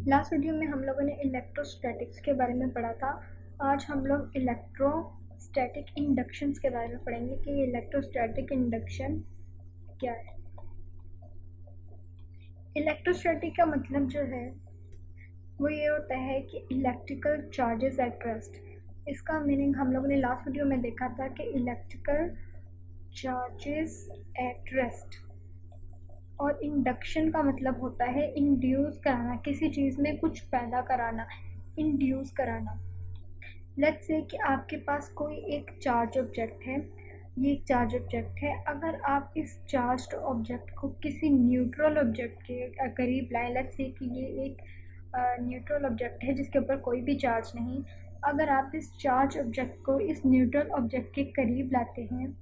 Last video में हम लोगों ने इलेक्ट्रोस्टैटिक्स के बारे में पढ़ा था। आज हम लोग इलेक्ट्रोस्टैटिक इंडक्शंस के बारे में पढ़ेंगे कि इलेक्ट्रोस्टैटिक इंडक्शन क्या है। इलेक्ट्रोस्टैटिक का मतलब जो है वो ये होता है कि इलेक्ट्रिकल चार्जेस एट रेस्ट। इसका मीनिंग हम लोगों ने लास्ट वीडियो में देखा था कि इलेक्ट्रिकल चार्जेस एट रेस्ट। और इंडक्शन का मतलब होता है इंड्यूस कराना, किसी चीज़ में कुछ पैदा कराना, इंड्यूस कराना। लेट्स से कि आपके पास कोई एक चार्ज ऑब्जेक्ट है, ये एक चार्ज ऑब्जेक्ट है। अगर आप इस चार्ज्ड ऑब्जेक्ट को किसी न्यूट्रल ऑब्जेक्ट के करीब लाएं, लेट्स से कि ये एक न्यूट्रल ऑब्जेक्ट है जिसके ऊपर कोई भी चार्ज नहीं। अगर आप इस चार्ज ऑब्जेक्ट को इस न्यूट्रल ऑब्जेक्ट के करीब लाते हैं,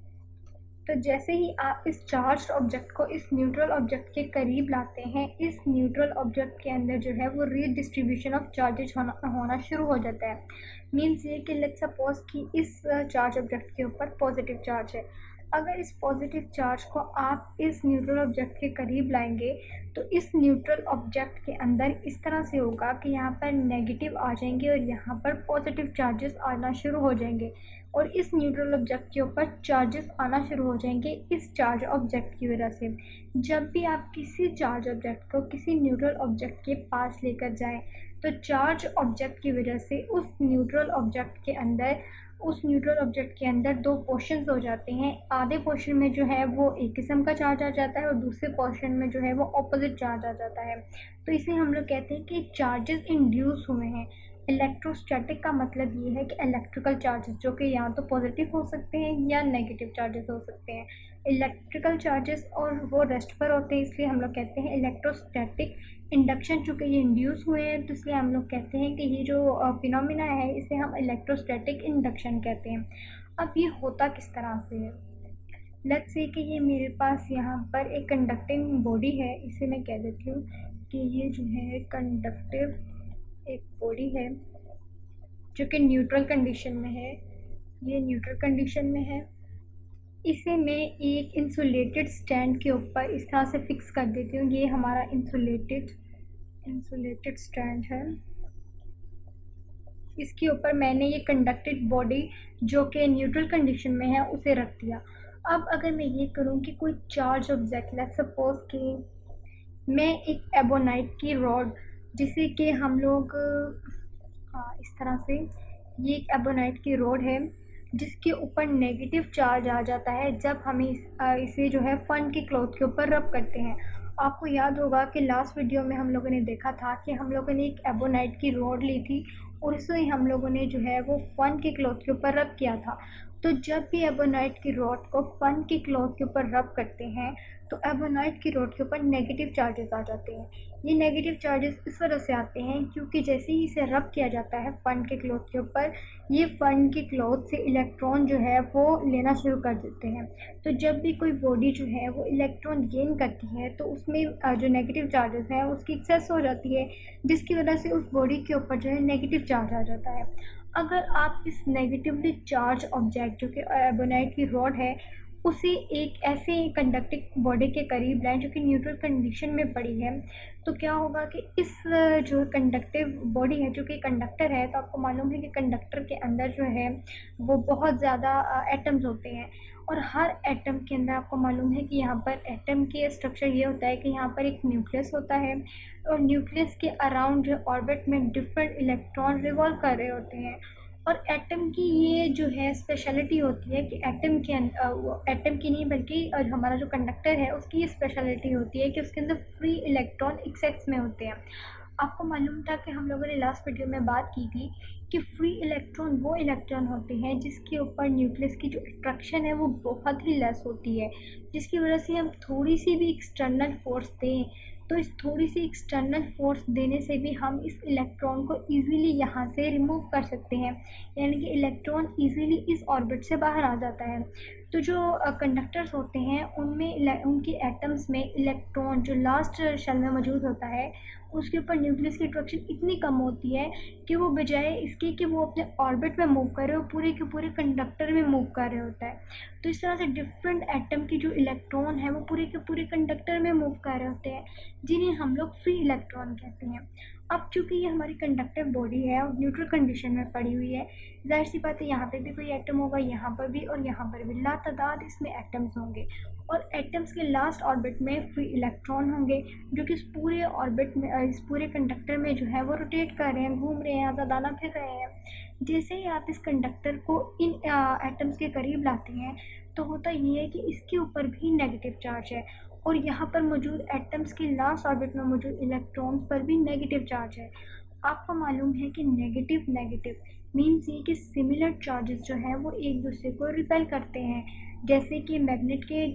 तो जैसे ही आप इस चार्ज्ड ऑब्जेक्ट को इस न्यूट्रल ऑब्जेक्ट के करीब लाते हैं, इस न्यूट्रल ऑब्जेक्ट के अंदर जो है वो रीडिस्ट्रीब्यूशन ऑफ चार्जेस होना शुरू हो जाता है। मीन्स ये कि लेट्स सपोज कि इस चार्ज ऑब्जेक्ट के ऊपर पॉजिटिव चार्ज है। अगर इस पॉजिटिव चार्ज को आप इस न्यूट्रल ऑब्जेक्ट के करीब लाएंगे, तो इस न्यूट्रल ऑब्जेक्ट के अंदर इस तरह से होगा कि यहाँ पर नेगेटिव आ जाएंगे और यहाँ पर पॉजिटिव चार्जेस आना शुरू हो जाएंगे, और इस न्यूट्रल ऑब्जेक्ट के ऊपर चार्जेस आना शुरू हो जाएंगे इस चार्ज ऑब्जेक्ट की वजह से। जब भी आप किसी चार्ज ऑब्जेक्ट को किसी न्यूट्रल ऑब्जेक्ट के पास लेकर जाएं, तो चार्ज ऑब्जेक्ट की वजह से उस न्यूट्रल ऑब्जेक्ट के अंदर दो पोर्शंस हो जाते हैं। आधे पोर्शन में जो है वो एक किस्म का चार्ज आ जाता है और दूसरे पोर्शन में जो है वो ऑपोजिट चार्ज आ जाता है। तो इसे हम लोग कहते हैं कि चार्जेस इंड्यूस हुए हैं। इलेक्ट्रोस्टैटिक का मतलब ये है कि इलेक्ट्रिकल चार्जेस जो कि या तो पॉजिटिव हो सकते हैं या नेगेटिव चार्जेस हो सकते हैं। इलेक्ट्रिकल चार्जेस और वो रेस्ट पर होते हैं, इसलिए हम लोग कहते हैं इलेक्ट्रोस्टैटिक। इंडक्शन चूँकि ये इंड्यूस हुए हैं, तो इसलिए हम लोग कहते हैं कि ये जो फिनोमिना है इसे हम इलेक्ट्रोस्टैटिक इंडक्शन कहते हैं। अब ये होता किस तरह से है। लेट्स से कि ये मेरे पास यहाँ पर एक कंडक्टिंग बॉडी है, इसे मैं कह देती हूँ कि ये जो है कंडक्टिव एक बॉडी है जो कि न्यूट्रल कंडीशन में है। ये न्यूट्रल कंडीशन में है। इसे मैं एक इंसुलेटेड स्टैंड के ऊपर इस तरह से फिक्स कर देती हूँ। ये हमारा इंसुलेटेड स्टैंड है। इसके ऊपर मैंने ये कंडक्टेड बॉडी जो कि न्यूट्रल कंडीशन में है उसे रख दिया। अब अगर मैं ये करूँ कि कोई चार्ज ऑब्जेक्ट, लेट्स सपोज कि मैं एक एबोनाइट की रॉड, जिसे कि हम लोग इस तरह से, ये एक एबोनाइट की रॉड है जिसके ऊपर नेगेटिव चार्ज आ जाता है जब हम इसे जो है फन के क्लॉथ के ऊपर रब करते हैं। आपको याद होगा कि लास्ट वीडियो में हम लोगों ने देखा था कि हम लोगों ने एक एबोनाइट की रॉड ली थी और उसे हम लोगों ने जो है वो फन के क्लॉथ के ऊपर रब किया था। तो जब भी एबोनाइट की रॉड को फन के क्लॉथ के ऊपर रब करते हैं, तो एबोनाइट की रॉड के ऊपर नेगेटिव चार्जेस आ जाते हैं। ये नेगेटिव चार्जेस इस वजह से आते हैं क्योंकि जैसे ही इसे रब किया जाता है फन के क्लॉथ के ऊपर, ये फन के क्लॉथ से इलेक्ट्रॉन जो है वो लेना शुरू कर देते हैं। तो जब भी कोई बॉडी जो है वो इलेक्ट्रॉन गेन करती है, तो उसमें जो नेगेटिव चार्जेस हैं उसकी एक्सेस हो जाती है, जिसकी वजह से उस बॉडी के ऊपर जो है नेगेटिव चार्ज आ जाता है। अगर आप इस नेगेटिवली चार्ज ऑब्जेक्ट जो कि एबोनाइट की रॉड है, उसे एक ऐसे कंडक्टिंग बॉडी के करीब लाएं जो कि न्यूट्रल कंडीशन में पड़ी है, तो क्या होगा कि इस जो कंडक्टिव बॉडी है जो कि कंडक्टर है, तो आपको मालूम है कि कंडक्टर के अंदर जो है वो बहुत ज़्यादा एटम्स होते हैं, और हर एटम के अंदर आपको मालूम है कि यहाँ पर एटम के स्ट्रक्चर ये होता है कि यहाँ पर एक न्यूक्लियस होता है, और न्यूक्लियस के अराउंड जो ऑर्बिट में डिफरेंट इलेक्ट्रॉन रिवॉल्व कर रहे होते हैं। और एटम की ये जो है स्पेशलिटी होती है कि एटम की नहीं बल्कि हमारा जो कंडक्टर है उसकी ये स्पेशलिटी होती है कि उसके अंदर फ्री इलेक्ट्रॉन एक्सेस में होते हैं। आपको मालूम था कि हम लोगों ने लास्ट वीडियो में बात की थी कि फ्री इलेक्ट्रॉन वो इलेक्ट्रॉन होते हैं जिसके ऊपर न्यूक्लियस की जो अट्रैक्शन है वो बहुत ही लेस होती है, जिसकी वजह से हम थोड़ी सी भी एक्सटर्नल फोर्स दें, तो इस थोड़ी सी एक्सटर्नल फोर्स देने से भी हम इस इलेक्ट्रॉन को इजीली यहाँ से रिमूव कर सकते हैं, यानी कि इलेक्ट्रॉन इजीली इस ऑर्बिट से बाहर आ जाता है। तो जो कंडक्टर्स होते हैं उनमें उनके एटम्स में इलेक्ट्रॉन जो लास्ट शेल में मौजूद होता है उसके ऊपर न्यूक्लियस की अट्रैक्शन इतनी कम होती है कि वो बजाय इसके कि वो अपने ऑर्बिट में मूव कर रहे हो, पूरे के पूरे कंडक्टर में मूव कर रहे होता है। तो इस तरह से डिफरेंट एटम की जो इलेक्ट्रॉन है वो पूरे के पूरे कंडक्टर में मूव कर रहे होते हैं, जिन्हें हम लोग फ्री इलेक्ट्रॉन कहते हैं। अब चूंकि ये हमारी कंडक्टिव बॉडी है और न्यूट्रल कंडीशन में पड़ी हुई है, जाहिर सी बात है यहाँ पे भी कोई एटम होगा, यहाँ पर भी और यहाँ पर भी लातादाद इसमें एटम्स होंगे, और एटम्स के लास्ट ऑर्बिट में फ्री इलेक्ट्रॉन होंगे जो कि इस पूरे ऑर्बिट में, इस पूरे कंडक्टर में जो है वो रोटेट कर रहे हैं, घूम रहे हैं, आज़ादाना फिर रहे हैं। जैसे ही आप इस कंडक्टर को इन एटम्स के करीब लाते हैं तो होता ये है कि इसके ऊपर भी नेगेटिव चार्ज है, और यहाँ पर मौजूद एटम्स के लास्ट ऑर्बिट में मौजूद इलेक्ट्रॉन्स पर भी नेगेटिव चार्ज है। आपको मालूम है कि नेगेटिव नेगेटिव मीन्स ये कि सिमिलर चार्जेस जो है वो एक दूसरे को रिपेल करते हैं, जैसे कि मैग्नेट के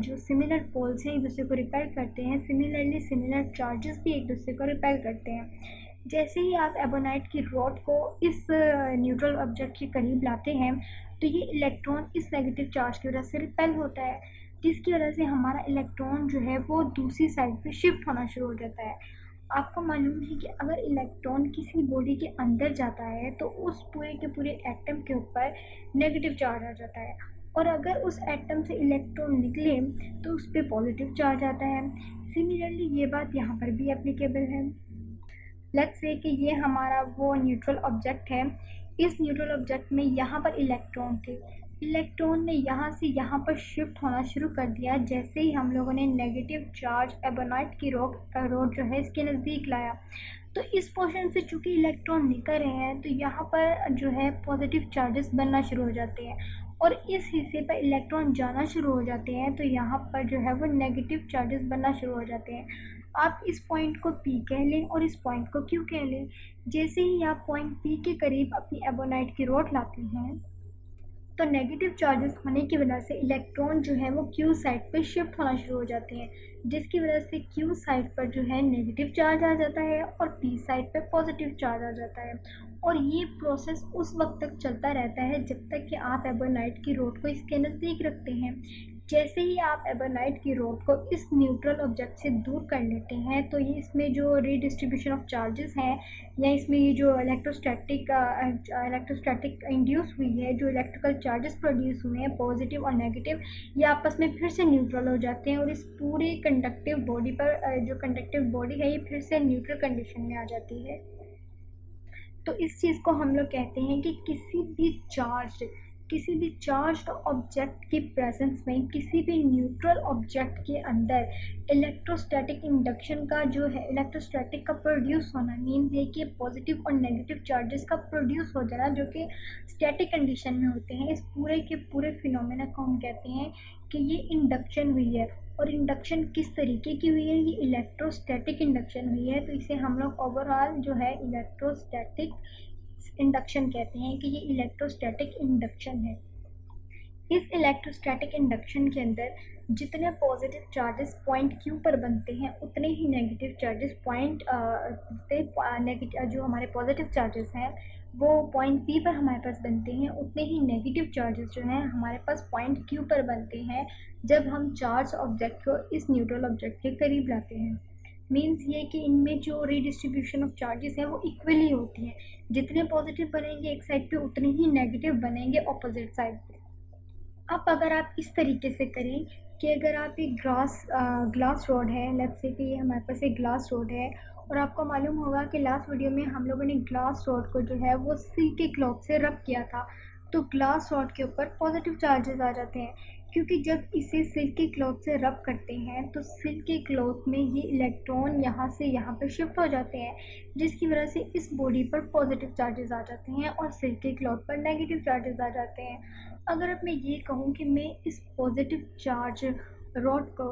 जो सिमिलर पोल्स हैं एक दूसरे को रिपेल करते हैं, सिमिलरली सिमिलर चार्जेस भी एक दूसरे को रिपेल करते हैं। जैसे ही आप एबोनाइट की रॉड को इस न्यूट्रल ऑब्जेक्ट के करीब लाते हैं तो ये इलेक्ट्रॉन इस नेगेटिव चार्ज की वजह से रिपेल होता है, जिसकी वजह से हमारा इलेक्ट्रॉन जो है वो दूसरी साइड पे शिफ्ट होना शुरू हो जाता है। आपको मालूम है कि अगर इलेक्ट्रॉन किसी बॉडी के अंदर जाता है तो उस पूरे के पूरे एटम के ऊपर नेगेटिव चार्ज आ जाता है, और अगर उस एटम से इलेक्ट्रॉन निकले तो उस पर पॉजिटिव चार्ज आता है। सिमिलरली ये बात यहाँ पर भी एप्लीकेबल है। लेट्स से कि ये हमारा वो न्यूट्रल ऑब्जेक्ट है, इस न्यूट्रल ऑब्जेक्ट में यहाँ पर इलेक्ट्रॉन थे, इलेक्ट्रॉन ने यहाँ से यहाँ पर शिफ्ट होना शुरू कर दिया जैसे ही हम लोगों ने नेगेटिव चार्ज एबोनाइट की रोड जो है इसके नज़दीक लाया। तो इस पोर्शन से चूँकि इलेक्ट्रॉन निकल रहे हैं तो यहाँ पर जो है पॉजिटिव चार्जेस बनना शुरू हो जाते हैं, और इस हिस्से पर इलेक्ट्रॉन जाना शुरू हो जाते हैं तो यहाँ पर जो है वो नेगेटिव चार्जेस बनना शुरू हो जाते हैं। आप इस पॉइंट को P कह लें और इस पॉइंट को Q कह लें। जैसे ही आप पॉइंट P के करीब अपनी एबोनाइट की रॉड लाते हैं तो नेगेटिव चार्जेस होने की वजह से इलेक्ट्रॉन जो है वो Q साइड पे शिफ्ट होना शुरू हो जाते हैं, जिसकी वजह से Q साइड पर जो है नेगेटिव चार्ज आ जाता है और P साइड पे पॉजिटिव चार्ज आ जाता है। और ये प्रोसेस उस वक्त तक चलता रहता है जब तक कि आप एबोनाइट की रॉड को इसके नज़दीक रखते हैं। जैसे ही आप एबोनाइट की रॉड को इस न्यूट्रल ऑब्जेक्ट से दूर कर लेते हैं तो ये इसमें जो रीडिस्ट्रीब्यूशन ऑफ चार्जेस हैं या इसमें ये जो इलेक्ट्रोस्टैटिक इंड्यूस हुई है, जो इलेक्ट्रिकल चार्जेस प्रोड्यूस हुए हैं पॉजिटिव और नेगेटिव, ये आपस में फिर से न्यूट्रल हो जाते हैं और इस पूरे कंडक्टिव बॉडी पर जो कंडक्टिव बॉडी है ये फिर से न्यूट्रल कंडीशन में आ जाती है। तो इस चीज़ को हम लोग कहते हैं कि किसी भी चार्ज्ड ऑब्जेक्ट की प्रेजेंस में किसी भी न्यूट्रल ऑब्जेक्ट के अंदर इलेक्ट्रोस्टैटिक इंडक्शन का जो है इलेक्ट्रोस्टैटिक का प्रोड्यूस होना मीन्स ये कि पॉजिटिव और नेगेटिव चार्जेस का प्रोड्यूस हो जाना जो कि स्टैटिक कंडीशन में होते हैं। इस पूरे के पूरे फिनोमेना को हम कहते हैं कि ये इंडक्शन हुई है, और इंडक्शन किस तरीके की हुई है, ये इलेक्ट्रोस्टैटिक इंडक्शन हुई है। तो इसे हम लोग ओवरऑल जो है इलेक्ट्रोस्टैटिक इंडक्शन कहते हैं कि ये इलेक्ट्रोस्टैटिक इंडक्शन है। इस इलेक्ट्रोस्टैटिक इंडक्शन के अंदर जितने पॉजिटिव चार्जेस पॉइंट Q पर बनते हैं उतने ही नेगेटिव चार्जेस जो हमारे पॉजिटिव चार्जेस हैं वो पॉइंट P पर हमारे पास बनते हैं, उतने ही नेगेटिव चार्जेस जो हैं हमारे पास पॉइंट Q पर बनते हैं जब हम चार्ज ऑब्जेक्ट को इस न्यूट्रल ऑब्जेक्ट के करीब लाते हैं। मीन्स ये कि इनमें जो रीडिस्ट्रीब्यूशन ऑफ चार्जेस है वो इक्वली होती है, जितने पॉजिटिव बनेंगे एक साइड पे उतने ही नेगेटिव बनेंगे ऑपोजिट साइड पे। अब अगर आप इस तरीके से करें कि अगर आप एक ग्लास रॉड है, लेट्स से कि हमारे पास एक ग्लास रॉड है, और आपको मालूम होगा कि लास्ट वीडियो में हम लोगों ने ग्लास रॉड को जो है वो सिल्क के क्लॉथ से रब किया था, तो ग्लास रॉड के ऊपर पॉजिटिव चार्जेस आ जाते हैं क्योंकि जब इसे सिल्क के क्लॉथ से रब करते हैं तो सिल्क के क्लॉथ में ये इलेक्ट्रॉन यहाँ से यहाँ पर शिफ्ट हो जाते हैं, जिसकी वजह से इस बॉडी पर पॉजिटिव चार्जेस आ जाते हैं और सिल्क के क्लॉथ पर नेगेटिव चार्जेस आ जाते हैं। अगर अब मैं ये कहूँ कि मैं इस पॉजिटिव चार्ज रॉड को,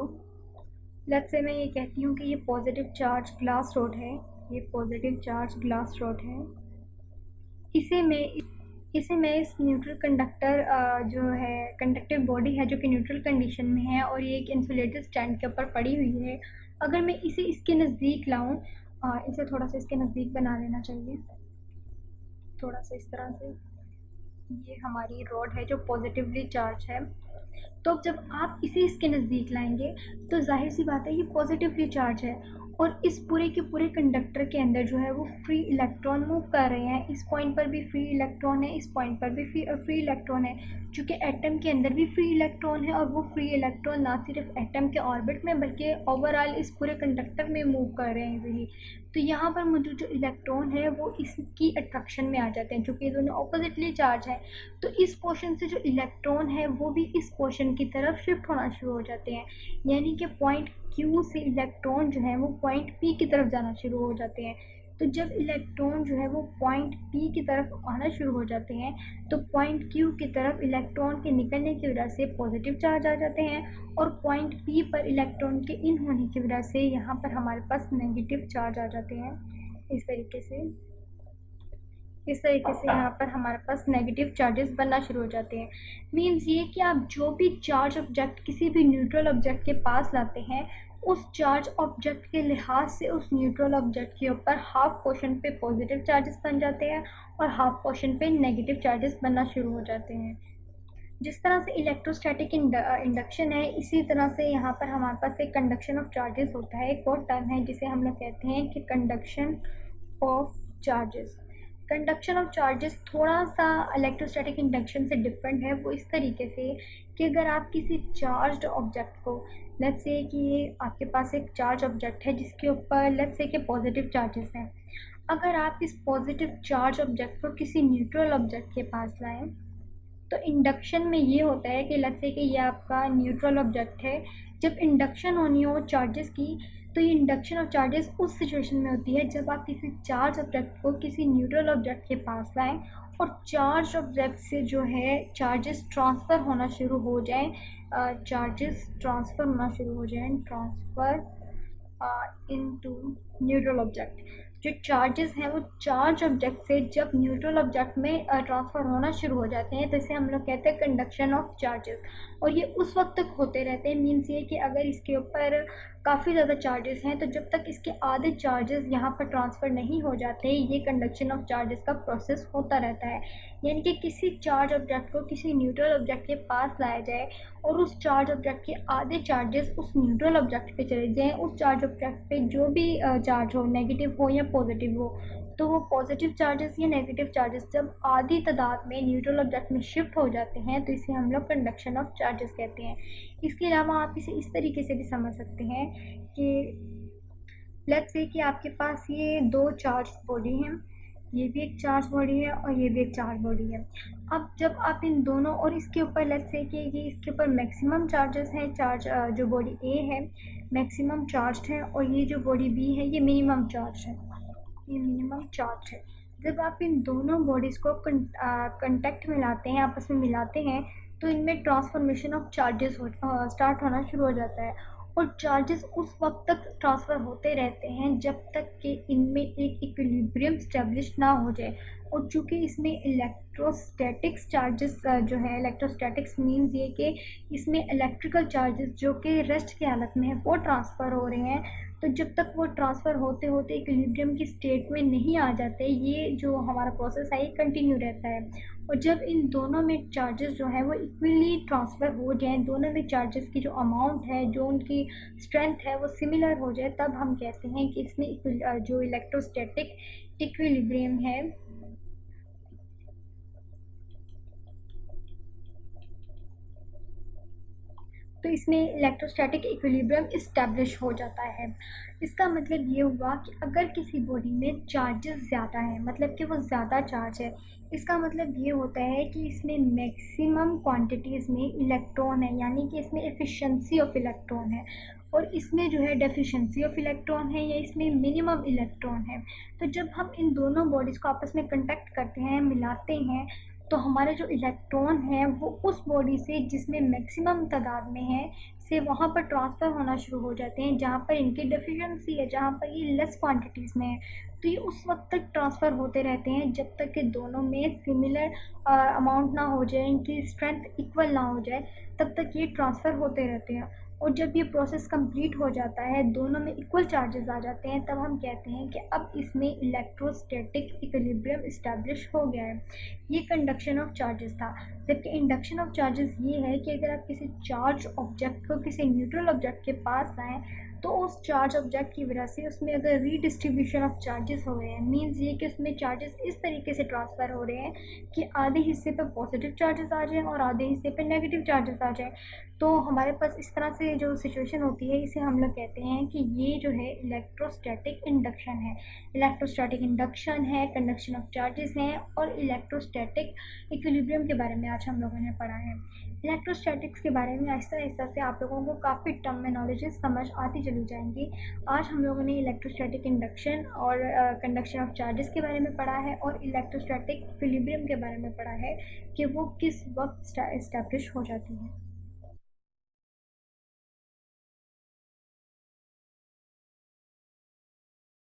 लेट्स से मैं ये कहती हूँ कि ये पॉजिटिव चार्ज ग्लास रॉड है, ये पॉजिटिव चार्ज ग्लास रॉड है, इसे मैं इस न्यूट्रल कंडक्टर जो है कंडक्टिव बॉडी है जो कि न्यूट्रल कंडीशन में है और ये एक इंसुलेटेड स्टैंड के ऊपर पड़ी हुई है, अगर मैं इसे इसके नज़दीक लाऊं, इसे थोड़ा सा इसके नज़दीक बना लेना चाहिए, थोड़ा सा इस तरह से। ये हमारी रॉड है जो पॉजिटिवली चार्ज है तो अब जब आप इसे इसके नज़दीक लाएंगे तो जाहिर सी बात है ये पॉजिटिवली चार्ज है, और इस पूरे के पूरे कंडक्टर के अंदर जो है वो फ्री इलेक्ट्रॉन मूव कर रहे हैं। इस पॉइंट पर भी फ्री इलेक्ट्रॉन है, इस पॉइंट पर भी फ्री इलेक्ट्रॉन है, चूँकि एटम के अंदर भी फ्री इलेक्ट्रॉन है, और वो फ्री इलेक्ट्रॉन ना सिर्फ एटम के ऑर्बिट में बल्कि ओवरऑल इस पूरे कंडक्टर में मूव कर रहे हैं इजीली। तो यहाँ पर मौजूद जो इलेक्ट्रॉन है वो इसकी अट्रैक्शन में आ जाते हैं, चूँकि ये दोनों ऑपोजिटली चार्ज है। तो इस पोर्शन से जो इलेक्ट्रॉन है वो भी इस पोर्शन की तरफ शिफ्ट होना शुरू हो जाते हैं, यानी कि पॉइंट क्यू से इलेक्ट्रॉन जो है वो पॉइंट पी की तरफ जाना शुरू हो जाते हैं। तो जब इलेक्ट्रॉन जो है वो पॉइंट पी की तरफ आना शुरू हो जाते हैं तो पॉइंट क्यू की तरफ इलेक्ट्रॉन के निकलने की वजह से पॉजिटिव चार्ज आ जाते हैं, और पॉइंट पी पर इलेक्ट्रॉन के इन होने की वजह से यहाँ पर हमारे पास नेगेटिव चार्ज आ जाते हैं। इस तरीके से यहाँ पर हमारे पास नेगेटिव चार्जेस बनना शुरू हो जाते हैं। मीन्स ये कि आप जो भी चार्ज ऑब्जेक्ट किसी भी न्यूट्रल ऑब्जेक्ट के पास लाते हैं, उस चार्ज ऑब्जेक्ट के लिहाज से उस न्यूट्रल ऑब्जेक्ट के ऊपर हाफ पोर्शन पे पॉजिटिव चार्जेस बन जाते हैं और हाफ पोर्शन पे नेगेटिव चार्जेस बनना शुरू हो जाते हैं। जिस तरह से इलेक्ट्रोस्टैटिक इंडक्शन है, इसी तरह से यहाँ पर हमारे पास एक कंडक्शन ऑफ चार्जेस होता है। एक और टर्म है जिसे हम लोग कहते हैं कि conduction of charges. Conduction of charges थोड़ा सा इलेक्ट्रोस्टैटिक इंडक्शन से डिफरेंट है। वो इस तरीके से कि अगर आप किसी चार्ज्ड ऑब्जेक्ट को, लेट्स से कि ये आपके पास एक चार्ज ऑब्जेक्ट है जिसके ऊपर लेट्स से कि पॉजिटिव चार्जेस हैं, अगर आप इस पॉजिटिव चार्ज ऑब्जेक्ट को किसी न्यूट्रल ऑब्जेक्ट के पास लाएं तो इंडक्शन में ये होता है कि लेट्स से कि ये आपका न्यूट्रल ऑब्जेक्ट है। जब इंडक्शन होनी हो चार्जेस की, तो ये इंडक्शन ऑफ चार्जेस उस सिचुएशन में होती है जब आप किसी चार्ज ऑब्जेक्ट को किसी न्यूट्रल ऑब्जेक्ट के पास लाएं और चार्ज ऑब्जेक्ट से जो है चार्जेस ट्रांसफ़र होना शुरू हो जाएं, ट्रांसफ़र इनटू न्यूट्रल ऑब्जेक्ट। जो चार्जेस हैं वो चार्ज ऑब्जेक्ट से जब न्यूट्रल ऑब्जेक्ट में ट्रांसफ़र होना शुरू हो जाते हैं तो इसे हम लोग कहते हैं कंडक्शन ऑफ चार्जेस, और ये उस वक्त तक होते रहते हैं। मीन्स ये कि अगर इसके ऊपर काफ़ी ज़्यादा चार्जेस हैं तो जब तक इसके आधे चार्जेस यहाँ पर ट्रांसफ़र नहीं हो जाते, ये कंडक्शन ऑफ चार्जेस का प्रोसेस होता रहता है। यानी कि किसी चार्ज ऑब्जेक्ट को किसी न्यूट्रल ऑब्जेक्ट के पास लाया जाए और उस चार्ज ऑब्जेक्ट के आधे चार्जेस उस न्यूट्रल ऑब्जेक्ट पे चले जाएँ, उस चार्ज ऑब्जेक्ट पे जो भी चार्ज हो, नेगेटिव हो या पॉजिटिव हो, तो वो पॉजिटिव चार्जेस या नेगेटिव चार्जेस जब आधी तादाद में न्यूट्रल ऑब्जेक्ट में शिफ्ट हो जाते हैं तो इसे हम लोग कंडक्शन ऑफ चार्जेस कहते हैं। इसके अलावा आप इसे इस तरीके से भी समझ सकते हैं कि लेट्स से कि आपके पास ये दो चार्ज बॉडी हैं, ये भी एक चार्ज बॉडी है और ये भी एक चार्ज बॉडी है। अब जब आप इन दोनों, और इसके ऊपर लेट्स से कि ये इसके ऊपर मैक्सिमम चार्जेस हैं, चार्ज जो बॉडी ए है मैक्सिमम चार्ज है और ये जो बॉडी बी है ये मिनिमम चार्ज है, ये मिनिमम चार्ज है। जब आप इन दोनों बॉडीज़ को कंटेक्ट में लाते हैं, आपस में मिलाते हैं, तो इनमें ट्रांसफॉर्मेशन ऑफ चार्जेस स्टार्ट होना शुरू हो जाता है, और चार्जेस उस वक्त तक ट्रांसफ़र होते रहते हैं जब तक कि इनमें एक इक्विलिब्रियम स्टेब्लिश ना हो जाए। और चूँकि इसमें इलेक्ट्रोस्टैटिक्स चार्जेस जो है, इलेक्ट्रोस्टैटिक्स मीन्स ये कि इसमें इलेक्ट्रिकल चार्जेस जो कि रेस्ट की हालत में है वो ट्रांसफ़र हो रहे हैं, तो जब तक वो ट्रांसफ़र होते होते इक्विलिब्रियम की स्टेट में नहीं आ जाते, ये जो हमारा प्रोसेस है ये कंटिन्यू रहता है। और जब इन दोनों में चार्जेस जो है वो इक्वली ट्रांसफ़र हो जाए, दोनों में चार्जेस की जो अमाउंट है, जो उनकी स्ट्रेंथ है वो सिमिलर हो जाए, तब हम कहते हैं कि इसमें जो इलेक्ट्रोस्टैटिक इक्विलिब्रियम है तो इसमें इलेक्ट्रोस्टैटिक इक्विलिब्रियम इस्टेब्लिश हो जाता है। इसका मतलब ये हुआ कि अगर किसी बॉडी में चार्जेस ज़्यादा हैं, मतलब कि वो ज़्यादा चार्ज है, इसका मतलब ये होता है कि इसमें मैक्सिमम क्वांटिटीज़ में इलेक्ट्रॉन है, यानी कि इसमें एफिशिएंसी ऑफ इलेक्ट्रॉन है, और इसमें जो है डेफिशिएंसी ऑफ इलेक्ट्रॉन है, या इसमें मिनिमम इलेक्ट्रॉन है। तो जब हम इन दोनों बॉडीज़ को आपस में कंटेक्ट करते हैं, मिलाते हैं, तो हमारे जो इलेक्ट्रॉन हैं वो उस बॉडी से जिसमें मैक्सिमम तादाद में है से वहाँ पर ट्रांसफ़र होना शुरू हो जाते हैं जहाँ पर इनकी डेफिशिएंसी है, जहाँ पर ये लेस क्वांटिटीज़ में है। तो ये उस वक्त तक ट्रांसफ़र होते रहते हैं जब तक कि दोनों में सिमिलर अमाउंट ना हो जाए, इनकी स्ट्रेंथ इक्वल ना हो जाए, तब तक ये ट्रांसफ़र होते रहते हैं। और जब ये प्रोसेस कंप्लीट हो जाता है, दोनों में इक्वल चार्जेस आ जाते हैं, तब हम कहते हैं कि अब इसमें इलेक्ट्रोस्टैटिक इक्विलिब्रियम इस्टेब्लिश हो गया है। ये कंडक्शन ऑफ चार्जेस था। जबकि इंडक्शन ऑफ चार्जेस ये है कि अगर आप किसी चार्ज ऑब्जेक्ट को किसी न्यूट्रल ऑब्जेक्ट के पास लाएं, तो उस चार्ज ऑब्जेक्ट की वजह से उसमें अगर रीडिस्ट्रीब्यूशन ऑफ चार्जेस हो रहे हैं, मीन्स ये कि उसमें चार्जेस इस तरीके से ट्रांसफ़र हो रहे हैं कि आधे हिस्से पे पॉजिटिव चार्जेस आ जाएं और आधे हिस्से पे नेगेटिव चार्जेस आ जाएं, तो हमारे पास इस तरह से जो सिचुएशन होती है, इसे हम लोग कहते हैं कि ये जो है इलेक्ट्रोस्टैटिक इंडक्शन है। इलेक्ट्रोस्टैटिक इंडक्शन है, कंडक्शन ऑफ चार्जेस हैं, और इलेक्ट्रोस्टैटिक इक्विलिब्रियम के बारे में आज हम लोगों ने पढ़ा है। इलेक्ट्रोस्टैटिक्स के बारे में आहिस्ता आहिस्ता से आप लोगों को काफ़ी टर्मिनोलॉजीज समझ आती चली जाएंगी। आज हम लोगों ने इलेक्ट्रोस्टैटिक इंडक्शन और कंडक्शन ऑफ चार्जेस के बारे में पढ़ा है, और इलेक्ट्रोस्टैटिक इक्विलिब्रियम के बारे में पढ़ा है कि वो किस वक्त इस्टेब्लिश हो जाती है।